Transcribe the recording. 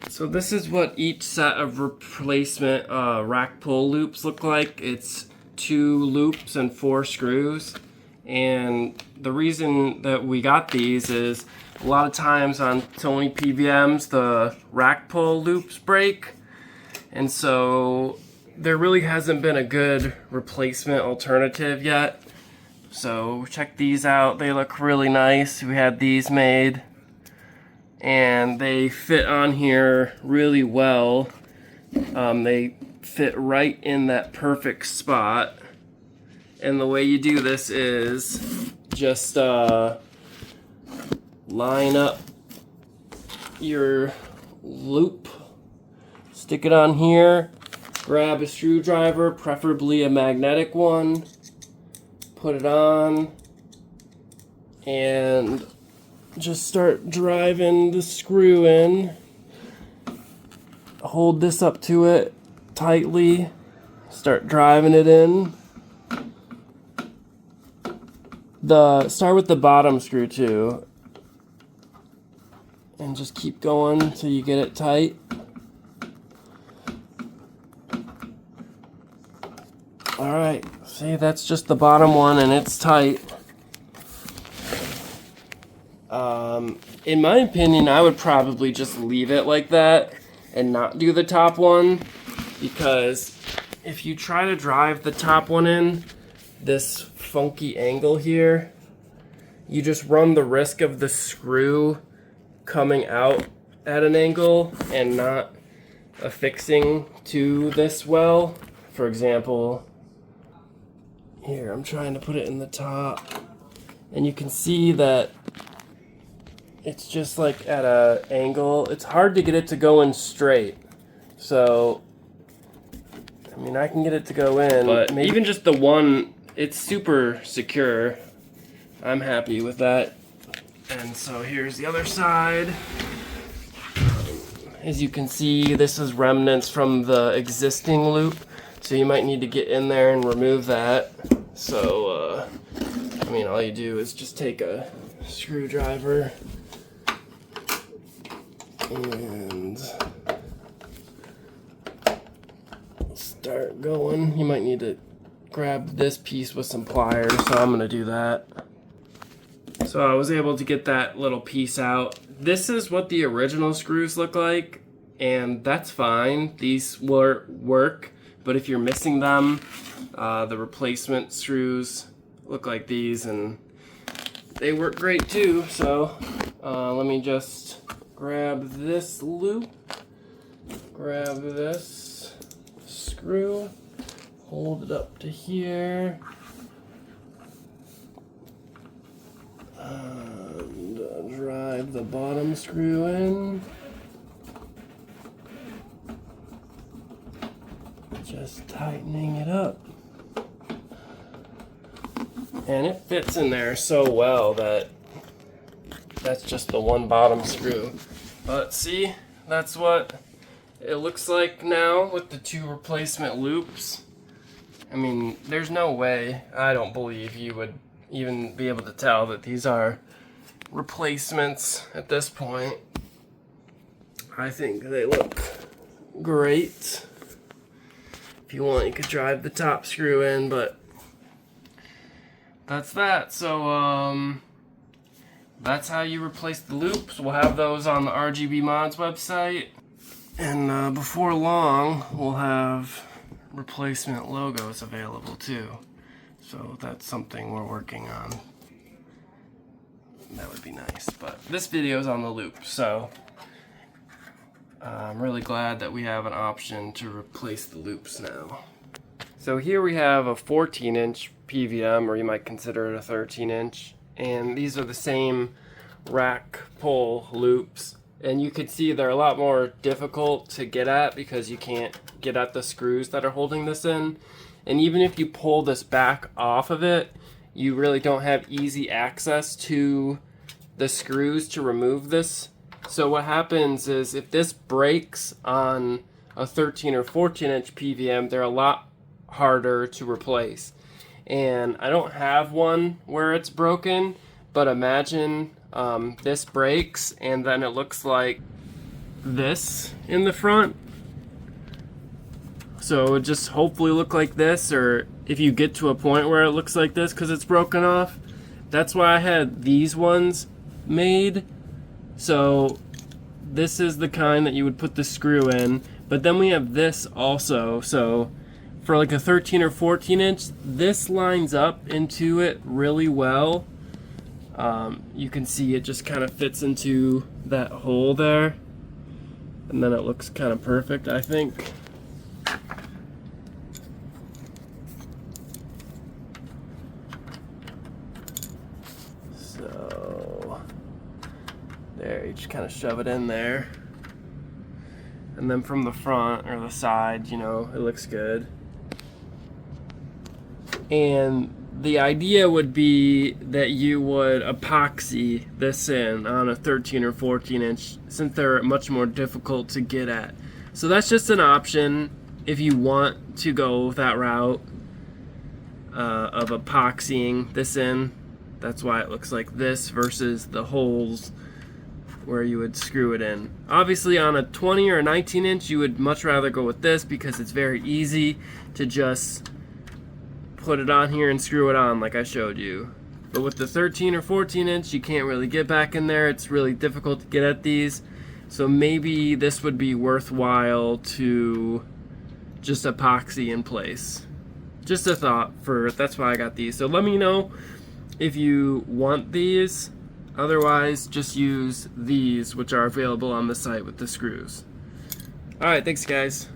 So this is what each set of replacement rack pull loops look like. It's 2 loops and 4 screws. And the reason that we got these is a lot of times on Sony PVMs the rack pull loops break. And so there really hasn't been a good replacement alternative yet. So check these out. They look really nice. We had these made. And they fit on here really well. They fit right in that perfect spot. And the way you do this is just line up your loop, stick it on here, grab a screwdriver, preferably a magnetic one, put it on, and just start driving the screw in. Hold this up to it tightly, start driving it in. Start with the bottom screw too, and just keep going until you get it tight. Alright, see, that's just the bottom one and it's tight. In my opinion, I would probably just leave it like that and not do the top one, because if you try to drive the top one in this funky angle here, you just run the risk of the screw coming out at an angle and not affixing to this well. For example, here I'm trying to put it in the top, and you can see that it's just like at an angle. It's hard to get it to go in straight. So, I mean, I can get it to go in, but maybe even just the one, it's super secure. I'm happy with that. And so here's the other side. As you can see, this is remnants from the existing loop, so you might need to get in there and remove that. So, I mean, all you do is just take a screwdriver and start going. You might need to grab this piece with some pliers, so I'm gonna do that. So I was able to get that little piece out. This is what the original screws look like, and that's fine. These will work, but if you're missing them, the replacement screws look like these, and they work great too. So let me just grab this loop, grab this screw, hold it up to here, and drive the bottom screw in. Just tightening it up. And it fits in there so well that that's just the one bottom screw. But see, that's what it looks like now with the 2 replacement loops. I mean, there's no way, I don't believe you would even be able to tell that these are replacements at this point. I think they look great. If you want, you could drive the top screw in, but that's that. So, that's how you replace the loops. We'll have those on the rgbmods website. And before long, we'll have replacement logos available too. So that's something we're working on. That would be nice. But this video is on the loop, so I'm really glad that we have an option to replace the loops now. So here we have a 14-inch PVM, or you might consider it a 13-inch. And these are the same rack pull loops. And you can see they're a lot more difficult to get at because you can't get at the screws that are holding this in. And even if you pull this back off of it, you really don't have easy access to the screws to remove this. So what happens is if this breaks on a 13 or 14-inch PVM, they're a lot harder to replace. And I don't have one where it's broken, but imagine this breaks and then it looks like this in the front. So it would just hopefully look like this, or if you get to a point where it looks like this because it's broken off. That's why I had these ones made. So this is the kind that you would put the screw in, but then we have this also. So for like a 13 or 14 inch, this lines up into it really well. You can see it just kind of fits into that hole there, and then it looks kind of perfect, I think. So there, you just kind of shove it in there, and then from the front or the side, you know, it looks good. And the idea would be that you would epoxy this in on a 13 or 14 inch, since they're much more difficult to get at. So that's just an option if you want to go that route of epoxying this in. That's why it looks like this versus the holes where you would screw it in. Obviously on a 20 or a 19 inch, you would much rather go with this because it's very easy to just put it on here and screw it on like I showed you. But with the 13 or 14 inch, you can't really get back in there. It's really difficult to get at these. So maybe this would be worthwhile to just epoxy in place. Just a thought for, that's why I got these. So let me know if you want these. Otherwise, just use these, which are available on the site with the screws. Alright, thanks guys.